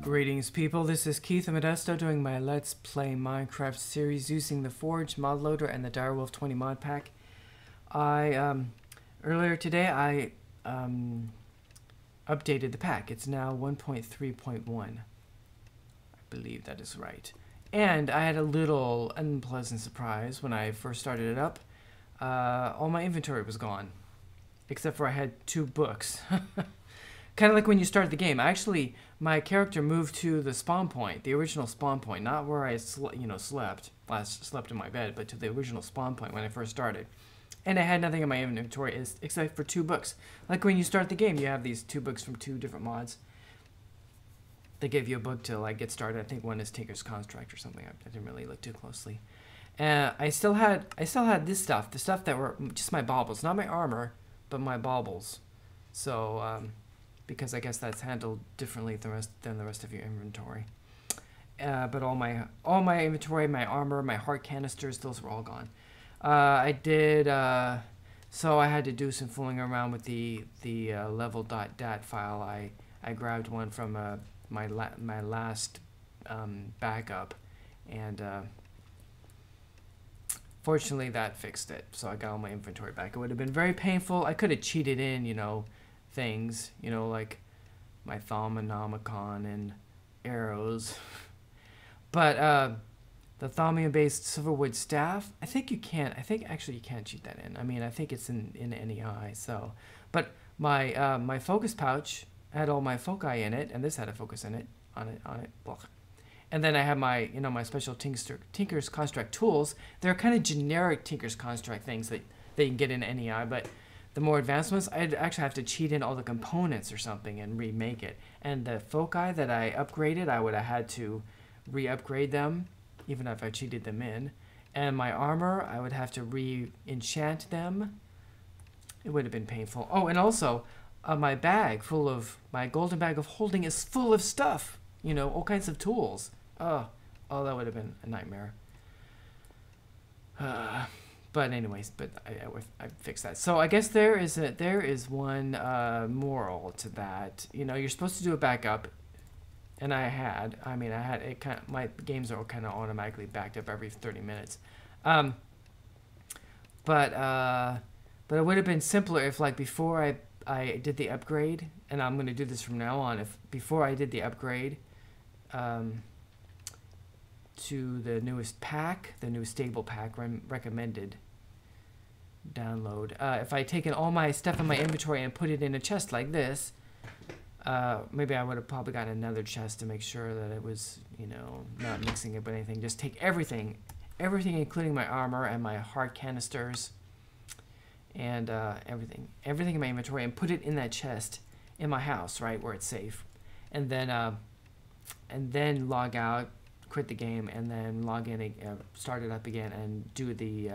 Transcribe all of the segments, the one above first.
Greetings people, this is Keith Modesto doing my Let's Play Minecraft series using the Forge mod loader and the Direwolf 20 mod pack. Earlier today I updated the pack. It's now 1.3.1. I believe that is right. And I had a little unpleasant surprise when I first started it up. All my inventory was gone, except for I had 2 books. Kind of like when you start the game. My character moved to the spawn point, the original spawn point, not where I slept. Well, I slept in my bed, but to the original spawn point when I first started. And I had nothing in my inventory except for 2 books. Like when you start the game, you have these 2 books from 2 different mods. They give you a book to like get started. I think one is Tinker's Construct or something. I didn't really look too closely. I still had this stuff, the stuff that were just my baubles, not my armor, but my baubles. So because I guess that's handled differently than the rest of your inventory. But all my inventory, my armor, my heart canisters, those were all gone. So I had to do some fooling around with the level.dat file. I grabbed one from my last backup, and fortunately that fixed it. So I got all my inventory back. It would have been very painful. I could have cheated in, things, like my Thaumonomicon and arrows. But the Thaumium-based Silverwood staff, I think actually you can't cheat that in. I mean, I think it's in NEI. So, but my focus pouch had all my foci in it, and this had a focus in it on it. Blah. And then I have my my special Tinker's Construct tools. They're kind of generic Tinker's Construct things that you can get in NEI, but the more advanced ones, I'd actually have to cheat in all the components or something and remake it. And the foci that I upgraded, I would have had to re-upgrade them, even if I cheated them in. And my armor, I would have to re-enchant them. It would have been painful. Oh, and also, my golden bag of holding is full of stuff. All kinds of tools. Oh, that would have been a nightmare. But anyways, I fixed that. So I guess there is one moral to that. You're supposed to do a backup, and I had it kind of, my games are kind of automatically backed up every 30 minutes. But it would have been simpler if before I did the upgrade, and I'm going to do this from now on. If before I did the upgrade to the newest pack, the new stable pack recommended download. If I had taken all my stuff in my inventory and put it in a chest like this, maybe I would have probably gotten another chest to make sure that it was, not mixing it with anything. Just take everything including my armor and my heart canisters and everything in my inventory, and put it in that chest in my house, right where it's safe, and then log out, quit the game, and then log in, start it up again, and do the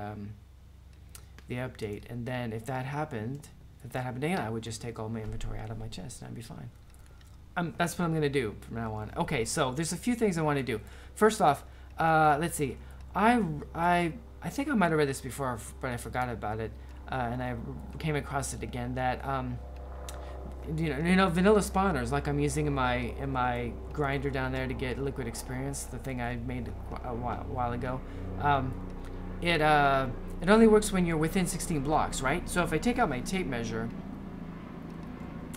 update. And then if that happened again, I would just take all my inventory out of my chest and I'd be fine. That's what I'm gonna do from now on. Okay, so there's a few things I want to do. First off, let's see. I think I might have read this before, but I forgot about it, and I came across it again. That vanilla spawners, like I'm using in my grinder down there to get liquid experience, the thing I made a while ago. It only works when you're within 16 blocks, right? So if I take out my tape measure,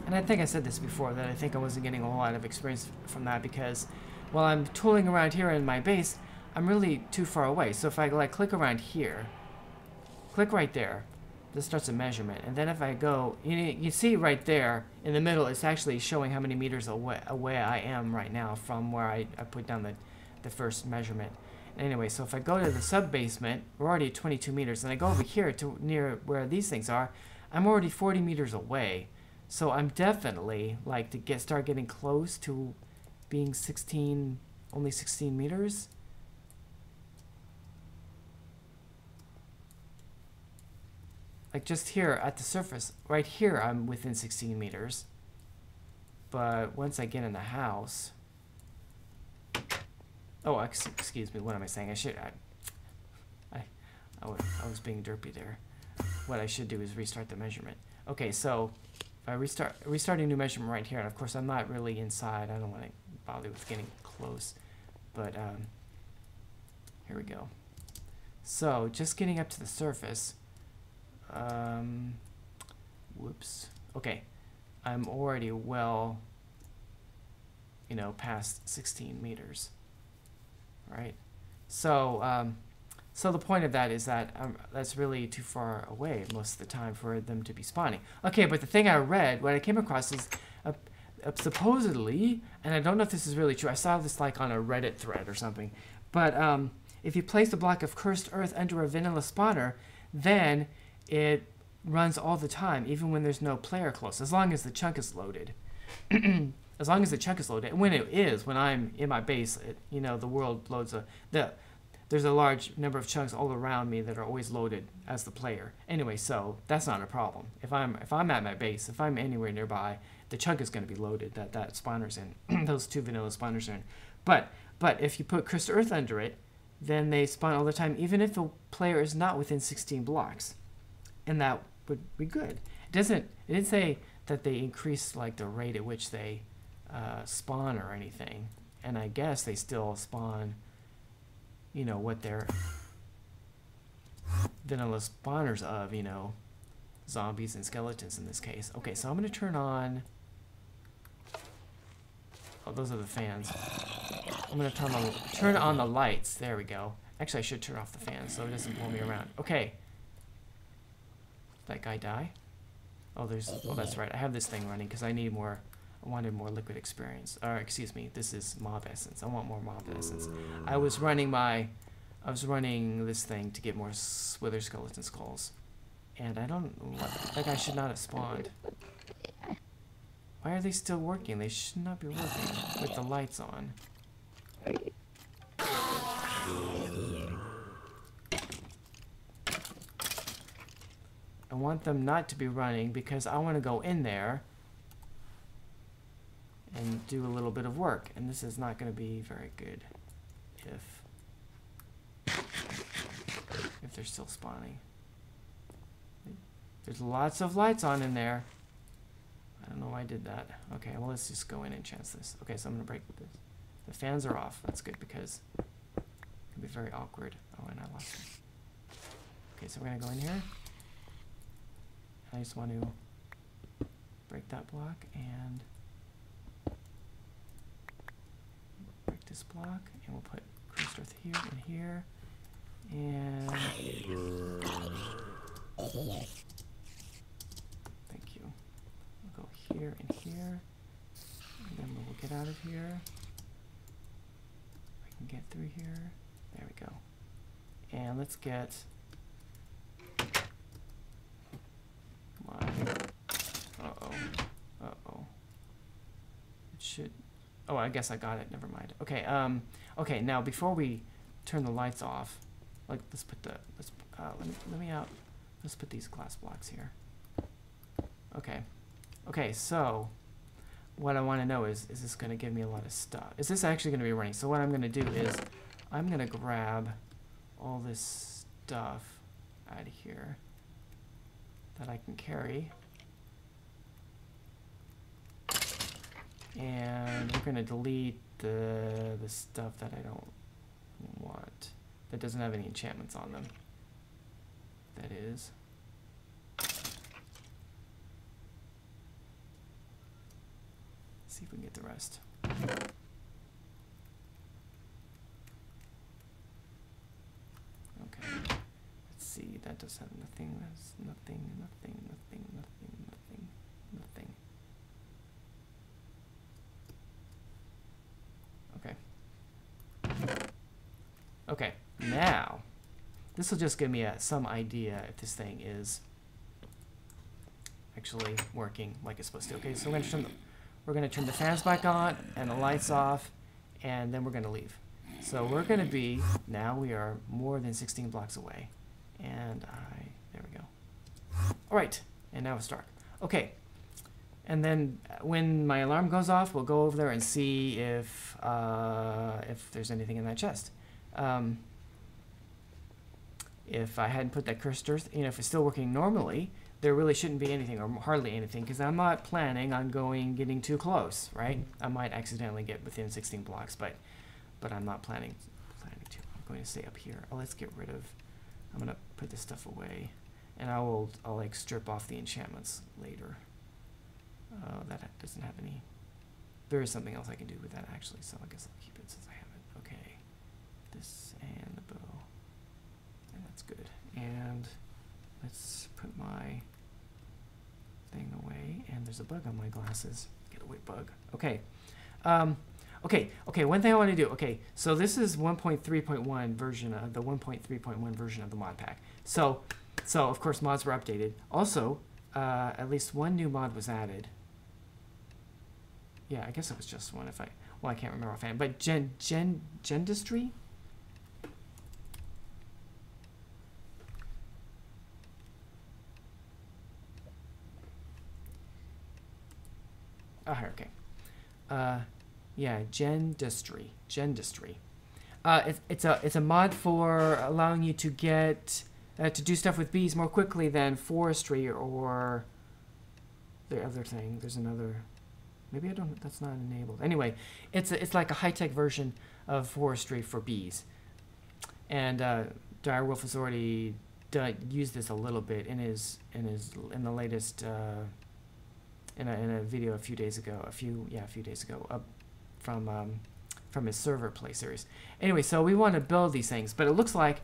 and I think I said this before, that I think I wasn't getting a whole lot of experience from that because while I'm tooling around here in my base, I'm really too far away. So if I click around here, click right there, this starts a measurement. And then if I go, you see right there in the middle, it's actually showing how many meters away I am right now from where I put down the first measurement. Anyway, so if I go to the sub-basement, we're already at 22 meters, and I go over here to near where these things are, I'm already 40 meters away. So I'm definitely, start getting close to being only 16 meters. like just here at the surface, right here, I'm within 16 meters. But once I get in the house, oh, excuse me, what am I saying? I was being derpy there. What I should do is restart the measurement. Okay, so if I restart a new measurement right here, and of course I'm not really inside. I don't want to bother with getting close, but here we go. So just getting up to the surface. Whoops. Okay, I'm already well, you know, past 16 meters. Right. So so the point of that is that that's really too far away most of the time for them to be spawning. Okay, but the thing I read, what I came across is supposedly, and I don't know if this is really true, I saw this like on a Reddit thread or something, but if you place a block of cursed earth under a vanilla spawner, then it runs all the time, even when there's no player close, as long as the chunk is loaded. As long as the chunk is loaded. And when it is, when I'm in my base, you know, the world loads there's a large number of chunks all around me that are always loaded as the player. Anyway, so that's not a problem. If I'm at my base, if I'm anywhere nearby, the chunk is going to be loaded that spawner's in. Those two vanilla spawners are in. But if you put cursed earth under it, then they spawn all the time, even if the player is not within 16 blocks. And that would be good. It didn't say that they increase like the rate at which they spawn or anything. And I guess they still spawn, you know, what they're vanilla spawners of, you know, zombies and skeletons in this case. Okay, so I'm going to turn on, oh, those are the fans. I'm going to turn on the lights. There we go. Actually, I should turn off the fans so it doesn't blow me around. Okay. Did that guy die? Oh, that's right. I have this thing running because I wanted more liquid experience. Or excuse me, this is mob essence. I want more mob essence. I was running this thing to get more wither skeleton skulls. And I don't know that guy should not have spawned. Why are they still working? They should not be working with the lights on. I want them not to be running because I want to go in there and do a little bit of work, and this is not going to be very good if they're still spawning. There's lots of lights on in there. I don't know why I did that. Okay, well, let's just go in and chance this. Okay, so I'm going to break this. The fans are off. That's good because it can be very awkward. Oh, and I lost them. Okay, so we're going to go in here. I just want to break that block and break this block, and we'll put cursed earth here and here, and thank you. We'll go here and here, and then we'll get out of here. I can get through here. There we go. And let's get. Uh-oh. It should. Oh, I guess I got it. Never mind. Okay. Okay. Now, before we turn the lights off, like let's put let me out. Let's put these glass blocks here. Okay. Okay. So, what I want to know is this going to give me a lot of stuff? Is this actually going to be running? So what I'm going to do is I'm going to grab all this stuff out of here that I can carry. And we're going to delete the stuff that I don't want, that doesn't have any enchantments on them. That is. Let's see if we can get the rest. Okay. Let's see, that does have nothing. That's nothing. Okay, now, this will just give me some idea if this thing is actually working like it's supposed to. Okay, so we're going to turn the fans back on and the lights off, and then we're going to leave. So we're going to be, now we are more than 16 blocks away. And there we go. All right, and now it's dark. Okay, and then when my alarm goes off, we'll go over there and see if there's anything in that chest. If I hadn't put that cursor, if it's still working normally, there really shouldn't be anything or hardly anything, because I'm not planning on getting too close, right? I might accidentally get within 16 blocks, but I'm not planning to. I'm going to stay up here. Oh, let's get rid of. I'm gonna put this stuff away, and I'll like strip off the enchantments later. That doesn't have any. There is something else I can do with that actually, so I guess I'll keep it since I have it. Okay, this and the bow, and that's good. And let's put my thing away. And there's a bug on my glasses. Get away, bug. Okay. Okay, one thing I want to do. Okay, so this is 1.3.1 version of the 1.3.1 version of the mod pack. So of course mods were updated. Also, at least one new mod was added. Yeah, I guess it was just one. I can't remember offhand. But Gendustry. Oh, here, okay. Yeah, Gendustry. It's a mod for allowing you to get to do stuff with bees more quickly than forestry or the other thing. There's another. Maybe that's not enabled. Anyway, it's like a high-tech version of forestry for bees. And Direwolf has already used this a little bit in the latest in a video a few days ago, from his server play series. Anyway, so we want to build these things, but it looks like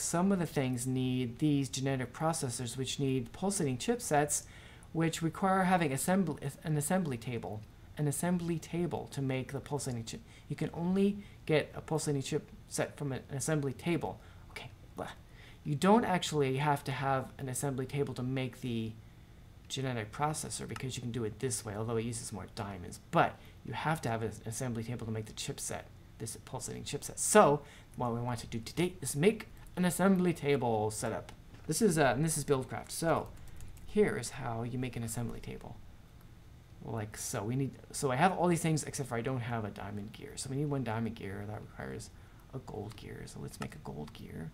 some of the things need these genetic processors, which need pulsating chipsets, which require having an assembly table to make the pulsating chip. You can only get a pulsating chipset from an assembly table. Okay, you don't actually have to have an assembly table to make the genetic processor, because you can do it this way, although it uses more diamonds. But you have to have an assembly table to make the chipset, this pulsating chipset. So what we want to do today is make an assembly table setup. This is Buildcraft. So here is how you make an assembly table. Like so. So I have all these things except for I don't have a diamond gear. So we need one diamond gear. That requires a gold gear. So let's make a gold gear,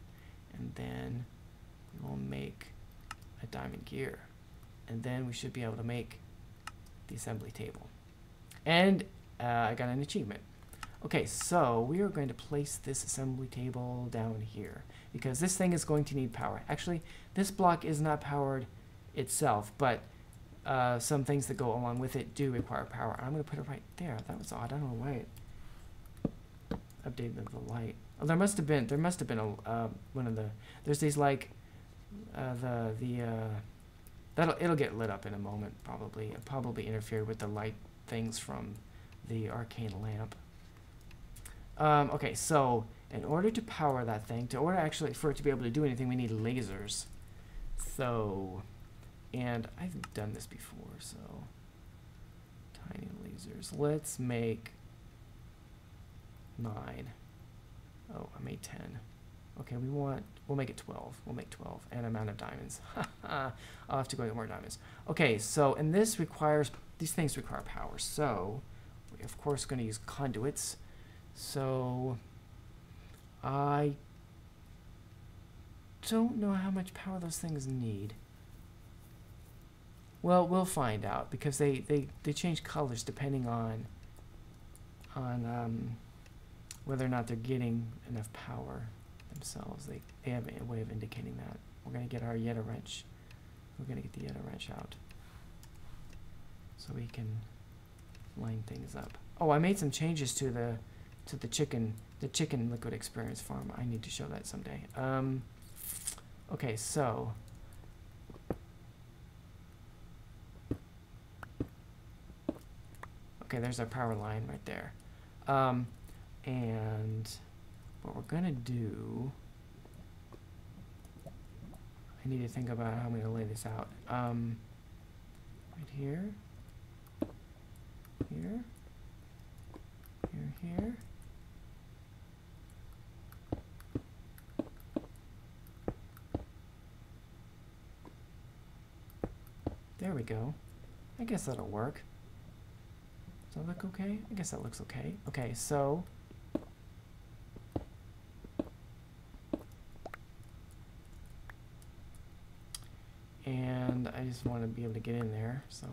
and then we will make a diamond gear. And then we should be able to make the assembly table. And I got an achievement. Okay, so we are going to place this assembly table down here, because this thing is going to need power. Actually, this block is not powered itself, but some things that go along with it do require power. I'm going to put it right there. That was odd. I don't know why it updated the light. Oh, there must have been a one of the. There's these like it'll get lit up in a moment, probably. It probably interfered with the light things from the arcane lamp. Okay, so in order to power that thing, for it to be able to do anything, we need lasers. So, and I've done this before, so tiny lasers. Let's make 9. Oh, I made 10. Okay, we'll make it 12. We'll make 12, and amount of diamonds. I'll have to go get more diamonds. Okay, so, and these things require power. So, we're of course going to use conduits. So, I don't know how much power those things need. Well, we'll find out, because they change colors depending on whether or not they're getting enough power themselves. They have a way of indicating that. We're going to get our Yeta wrench. We're going to get the Yeta wrench out so we can line things up. Oh, I made some changes to the chicken liquid experience farm. I need to show that someday. Okay, so okay, there's our power line right there. And what we're gonna do, I need to think about how I'm gonna lay this out. Right here, here, here. There we go. I guess that'll work. Does that look okay? I guess that looks okay. Okay, so and I just want to be able to get in there, so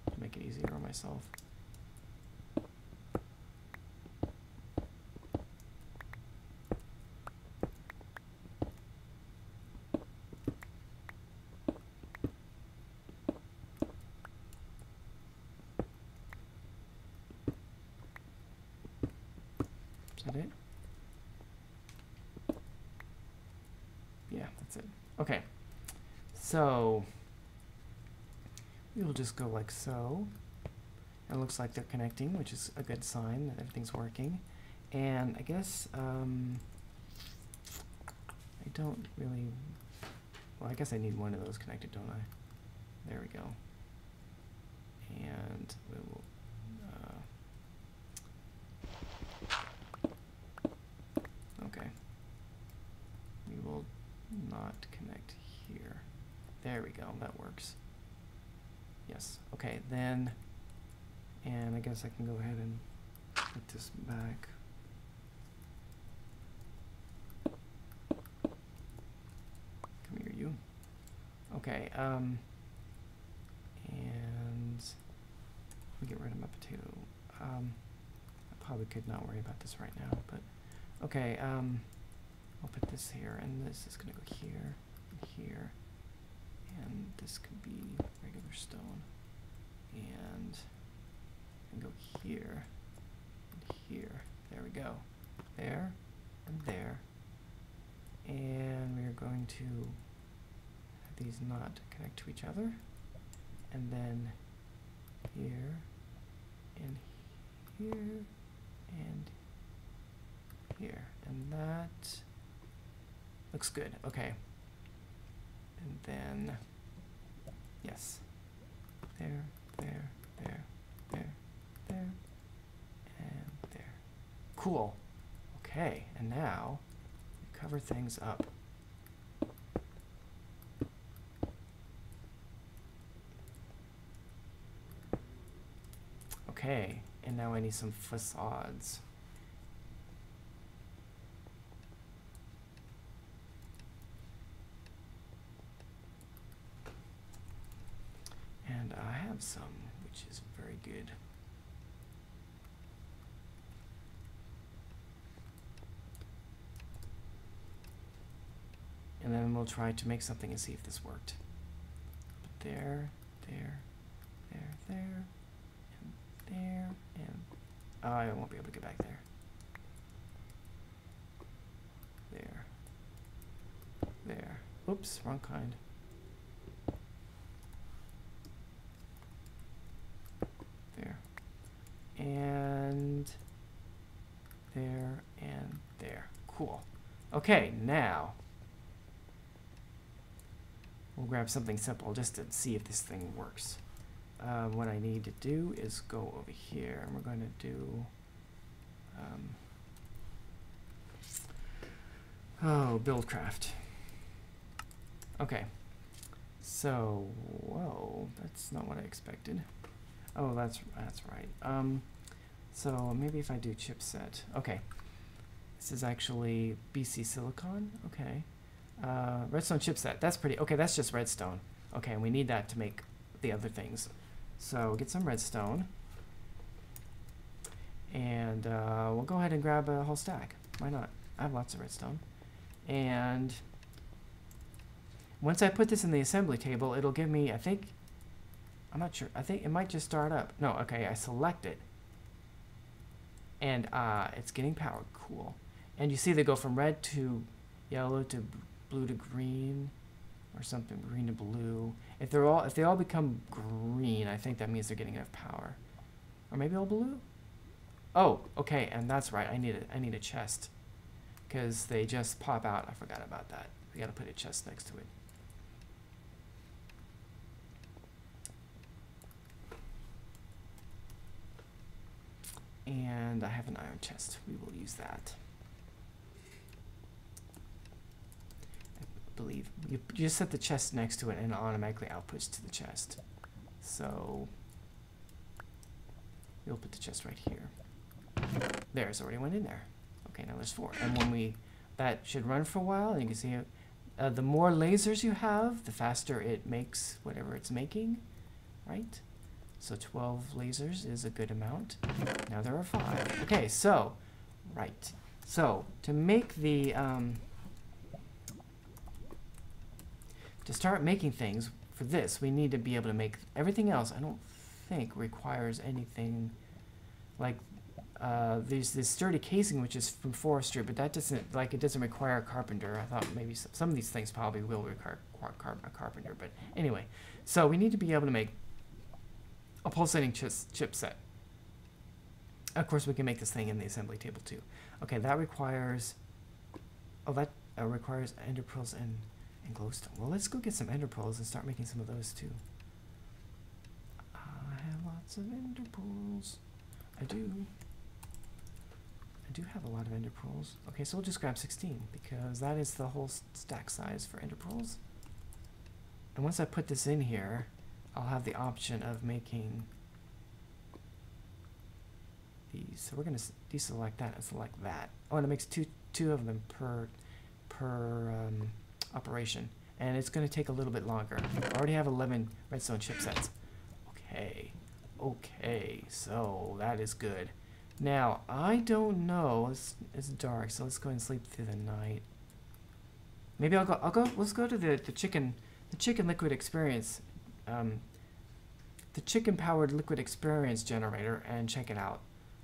to make it easier on myself. Is that it? Yeah, that's it. Okay. So we will just go like so. It looks like they're connecting, which is a good sign that everything's working. And I guess I don't really, well, I guess I need one of those connected, don't I? There we go. And we will okay. We will not connect here. There we go, that works. Yes, okay, then, and I guess I can go ahead and put this back. Come here, you. Okay, and let me get rid of my potato. I probably could not worry about this right now, but okay, I'll put this here, and this is gonna go here, and here, and this could be regular stone, and go here, and here. There we go. There, and there. And we're going to have these not connect to each other, and then here, and here, and here, and that looks good. Okay. And then, yes, there, there, there, there, there, and there. Cool. Okay, and now we cover things up. Okay, and now I need some facades. And I have some, which is very good. And then we'll try to make something and see if this worked. But there, there, there, there, and there, and oh, I won't be able to get back there. There. There. Oops, wrong kind. There. And there, and there. Cool. Okay, now we'll grab something simple just to see if this thing works. What I need to do is go over here, and we're going to do buildcraft. Okay, so whoa, that's not what I expected. Oh, that's right. So maybe if I do chipset. Okay, this is actually BC silicon. Okay. Redstone chipset, that's pretty, okay, that's just redstone. Okay, and we need that to make the other things. So get some redstone, and we'll go ahead and grab a whole stack. Why not? I have lots of redstone. And once I put this in the assembly table, it'll give me, I think, I'm not sure, I think it might just start up. No, okay, I select it, and it's getting powered. Cool. And you see they go from red to yellow to blue to green, or something, green to blue. If they all become green, I think that means they're getting enough power. Or maybe all blue? Oh, okay, and that's right. I need a chest, because they just pop out. I forgot about that. We got to put a chest next to it. And I have an iron chest. We will use that. Believe you just set the chest next to it and it automatically outputs to the chest. So we'll put the chest right here. There's already one in there. Okay, now there's 4. And when that should run for a while, and you can see the more lasers you have, the faster it makes whatever it's making, right? So 12 lasers is a good amount. Now there are 5. Okay, so, right. So, to make the, to start making things for this, we need to be able to make everything else. I don't think requires anything like there's this sturdy casing which is from forestry, but that doesn't, like, it doesn't require a carpenter. I thought maybe some of these things probably will require a carpenter, but anyway. So we need to be able to make a pulsating chipset. Of course, we can make this thing in the assembly table too. Okay, that requires, oh, that requires ender pearls and glowstone. Well, let's go get some ender pearls and start making some of those too. I have lots of ender pearls. I do have a lot of ender pearls. Okay, so we'll just grab 16 because that is the whole stack size for ender pearls. And once I put this in here, I'll have the option of making these. So we're going to deselect that and select that. Oh, and it makes two of them per operation. And it's going to take a little bit longer. I already have 11 redstone chipsets. Okay, so that is good. Now, I don't know. It's dark, so let's go ahead and sleep through the night. Maybe let's go to the chicken liquid experience, the chicken powered liquid experience generator and check it out.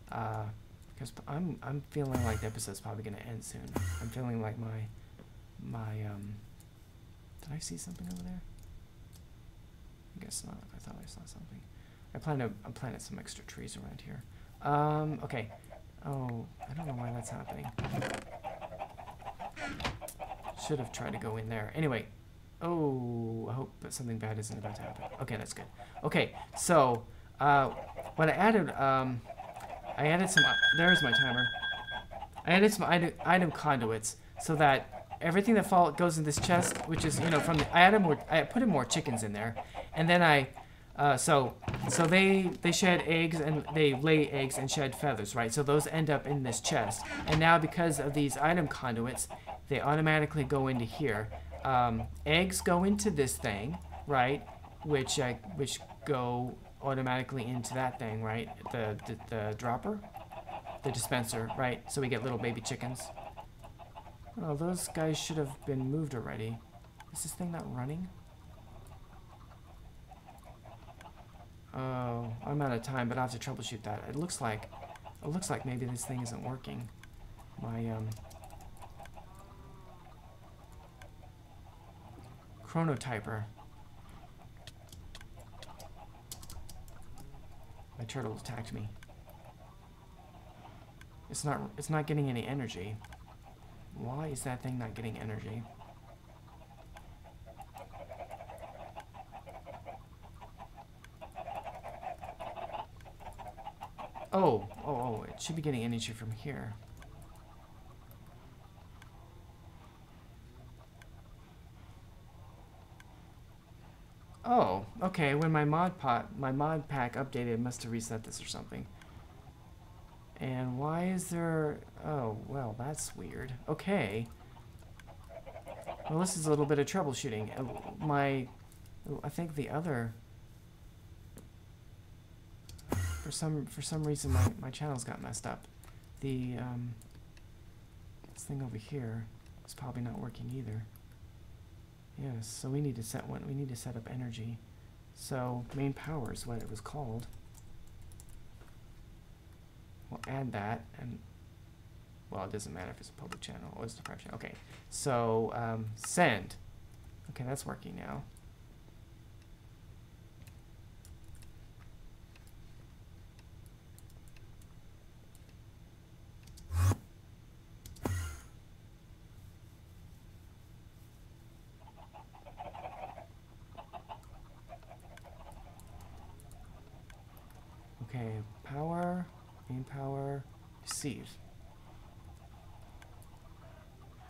Because I'm feeling like the episode's probably gonna end soon. I'm feeling like my did I see something over there? I guess not. I thought I saw something. I planted some extra trees around here. Okay. Oh, I don't know why that's happening. Should have tried to go in there. Anyway. Oh, I hope that something bad isn't about to happen. Okay, that's good. Okay, so, what I added some, there's my timer. I added some item conduits so that everything that goes in this chest, which is, from the, I put in more chickens in there, and then so they shed eggs and they lay eggs and shed feathers, right? So those end up in this chest. And now because of these item conduits, they automatically go into here. Eggs go into this thing, right? Which go automatically into that thing, right? The dropper, the dispenser, right? So we get little baby chickens. Oh, those guys should have been moved already. Is this thing not running? Oh, I'm out of time, but I'll have to troubleshoot that. It looks like maybe this thing isn't working. My chronotyper. My turtle attacked me. It's not getting any energy. Why is that thing not getting energy? Oh, it should be getting energy from here. Oh, okay, when my mod pack updated, it must have reset this or something. And why is there... Oh, well, that's weird. Okay. Well, this is a little bit of troubleshooting. I think the other... For some reason, my channels got messed up. This thing over here is probably not working either. Yes, so we need to set up energy. So main power is what it was called. We'll add that, and well, it doesn't matter if it's a public channel or it's a private channel. Okay, so send. Okay, that's working now. Okay, power, main power, receive.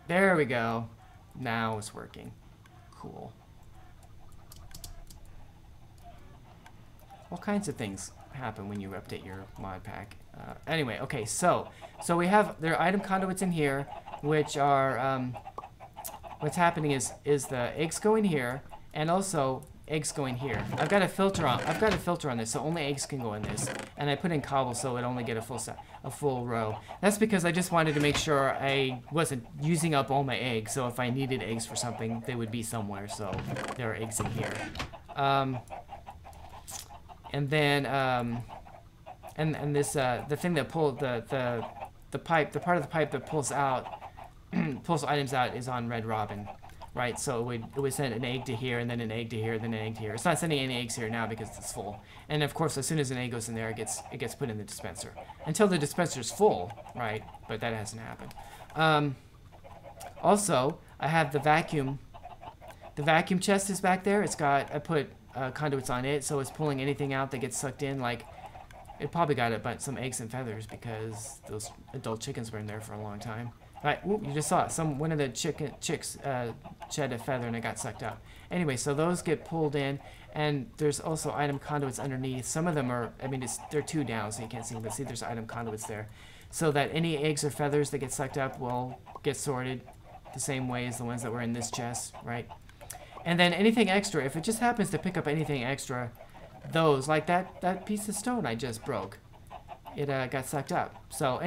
There we go. Now it's working. Cool. all kinds of things happen when you update your mod pack. Anyway, okay, so we have there are item conduits in here, which are what's happening is the eggs go in here, and also eggs go in here. I've got a filter on this, so only eggs can go in this, and I put in cobble so it only get a full row. That's because I just wanted to make sure I wasn't using up all my eggs. So if I needed eggs for something, they would be somewhere. So there are eggs in here, and then and this the thing that pulled the pipe, the part of the pipe that pulls items out is on Red Robin. Right, so it would send an egg to here, and then an egg to here, then an egg to here. It's not sending any eggs here now because it's full. And of course, as soon as an egg goes in there, it gets put in the dispenser until the dispenser's full, right? But that hasn't happened. Also, I have the vacuum. The vacuum chest is back there. I put conduits on it, so it's pulling anything out that gets sucked in. Like, it probably got some eggs and feathers because those adult chickens were in there for a long time. Right, ooh, you just saw it. One of the chicks shed a feather and it got sucked up. Anyway, so those get pulled in, and there's also item conduits underneath. Some of them are, I mean, they're 2 down, so you can't see them, but see there's item conduits there. So that any eggs or feathers that get sucked up will get sorted the same way as the ones that were in this chest, right? And then anything extra, if it just happens to pick up anything extra, those, like that piece of stone I just broke, it got sucked up. So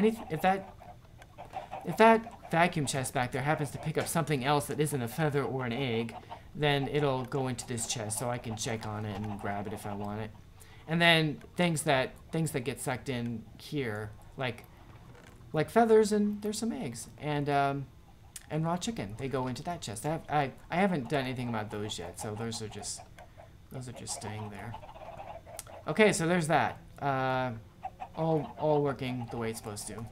if that vacuum chest back there happens to pick up something else that isn't a feather or an egg, then it'll go into this chest so I can check on it and grab it if I want it. And then things that get sucked in here, like feathers, and there's some eggs, and raw chicken, they go into that chest. I haven't done anything about those yet, so those are just staying there. Okay, so there's that. All working the way it's supposed to.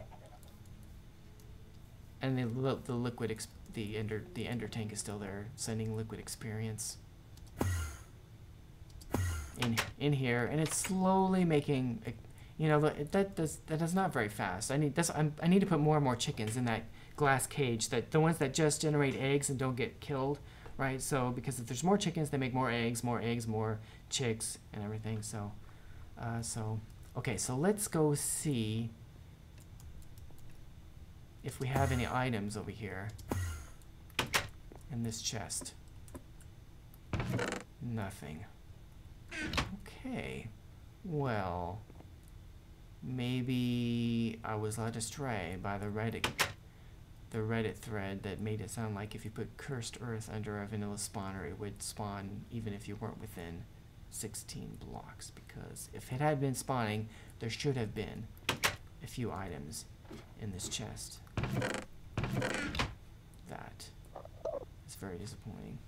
And the liquid, the ender tank is still there, sending liquid experience in here, and it's slowly making, you know, that's not very fast. I need to put more and more chickens in that glass cage, the ones that just generate eggs and don't get killed, right? So because if there's more chickens, they make more eggs, more chicks, and everything. So, okay, so let's go see if we have any items over here in this chest. Nothing. Okay. Well, maybe I was led astray by the Reddit thread that made it sound like if you put cursed earth under a vanilla spawner, it would spawn even if you weren't within 16 blocks. Because if it had been spawning, there should have been a few items in this chest. That is very disappointing.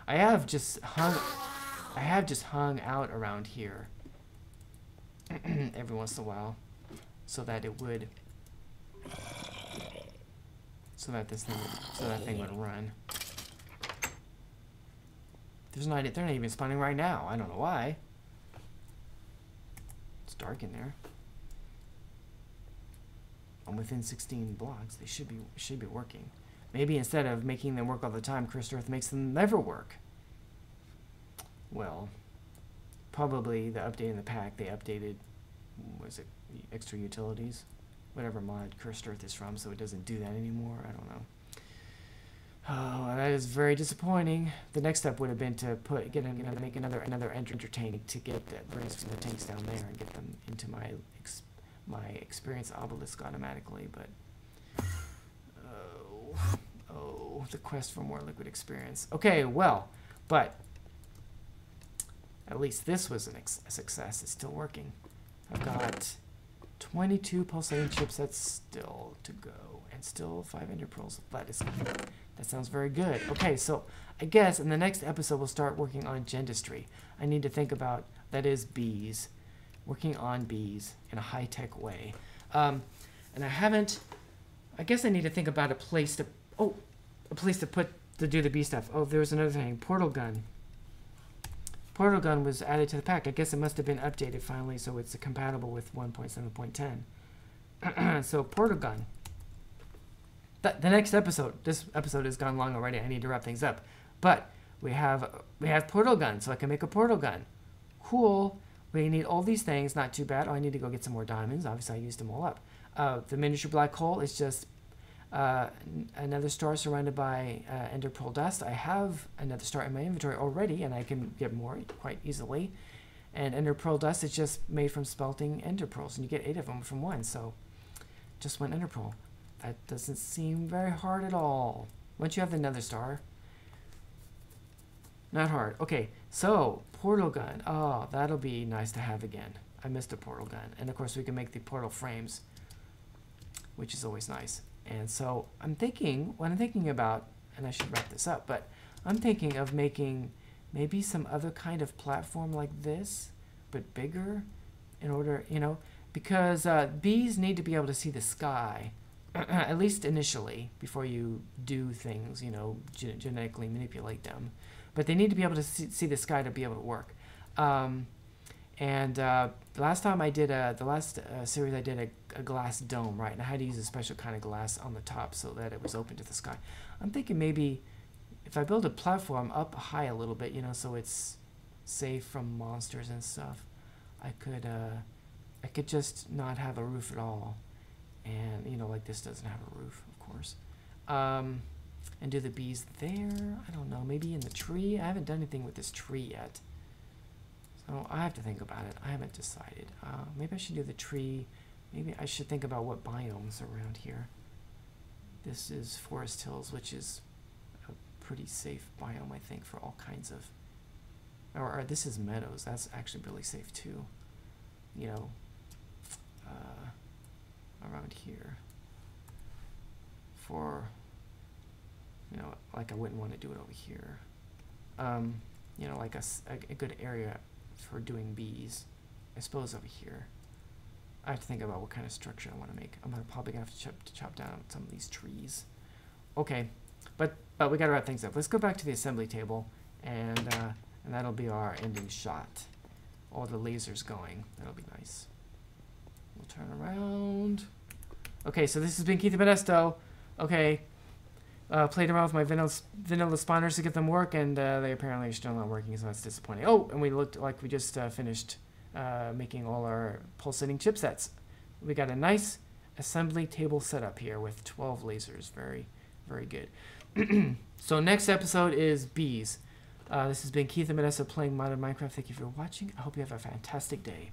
I have just hung out around here every once in a while, so that that thing would run. They're not even spawning right now. I don't know why. It's dark in there. I'm within 16 blocks. They should be working. Maybe instead of making them work all the time, Cursed Earth makes them never work. Well, probably the update in the pack, they updated, was it extra utilities? Whatever mod Cursed Earth is from, so it doesn't do that anymore. I don't know. Oh, that is very disappointing. The next step would have been to make another enter tank to bring some of the tanks down there and get them into my experience obelisk automatically, but oh, the quest for more liquid experience. Okay, well, but at least this was a success. It's still working. I've got 22 pulsating chips. That's still to go, and still 5 ender pearls. That sounds very good. Okay, so I guess in the next episode we'll start working on Gendustry. I need to think about, that is bees. Working on bees in a high-tech way. And I guess I need to think about a place to do the bee stuff. Oh, there was another thing, portal gun. Portal gun was added to the pack. I guess it must have been updated finally, so it's compatible with 1.7.10. So portal gun. The next episode, this episode has gone long already. I need to wrap things up. But we have portal gun, so I can make a portal gun. Cool. We We need all these things, not too bad. Oh, I need to go get some more diamonds. Obviously, I used them all up. The miniature black hole is just another star surrounded by ender pearl dust. I have another star in my inventory already, and I can get more quite easily. And ender pearl dust is just made from smelting ender pearls, and you get 8 of them from one, so just one ender pearl. That doesn't seem very hard at all. Once you have the nether star, not hard. Okay, so portal gun. Oh, that'll be nice to have again. I missed a portal gun. And of course we can make the portal frames, which is always nice. And so I'm thinking, what I'm thinking about, and I should wrap this up, but I'm thinking of making maybe some other kind of platform like this, but bigger, in order, you know, because bees need to be able to see the sky, at least initially, before you do things, you know, genetically manipulate them. But they need to be able to see the sky to be able to work. The last time I did the last series, I did a glass dome, right? And I had to use a special kind of glass on the top so that it was open to the sky. I'm thinking maybe if I build a platform up high a little bit, you know, so it's safe from monsters and stuff, I could just not have a roof at all. And, you know, like this doesn't have a roof, of course. And do the bees there? I don't know, maybe in the tree? I haven't done anything with this tree yet. So I have to think about it. I haven't decided. Maybe I should do the tree. Maybe I should think about what biomes are around here. This is Forest Hills, which is a pretty safe biome, I think, for all kinds of... Or this is Meadows. That's actually really safe, too. You know, around here. For... You know, like I wouldn't want to do it over here. You know, like a good area for doing bees. I suppose over here. I have to think about what kind of structure I want to make. I'm probably going to have to chop down some of these trees. Okay, but we got to wrap things up. Let's go back to the assembly table, and that'll be our ending shot. All the lasers going. That'll be nice. We'll turn around. Okay, so this has been Keith Modesto. Okay. Played around with my vanilla spawners to get them work, and they apparently are still not working, so that's disappointing. Oh, and we looked like we just finished making all our pulsating chipsets. We got a nice assembly table set up here with 12 lasers. Very, very good. So next episode is bees. This has been Keith Modesto playing Modern Minecraft. Thank you for watching. I hope you have a fantastic day.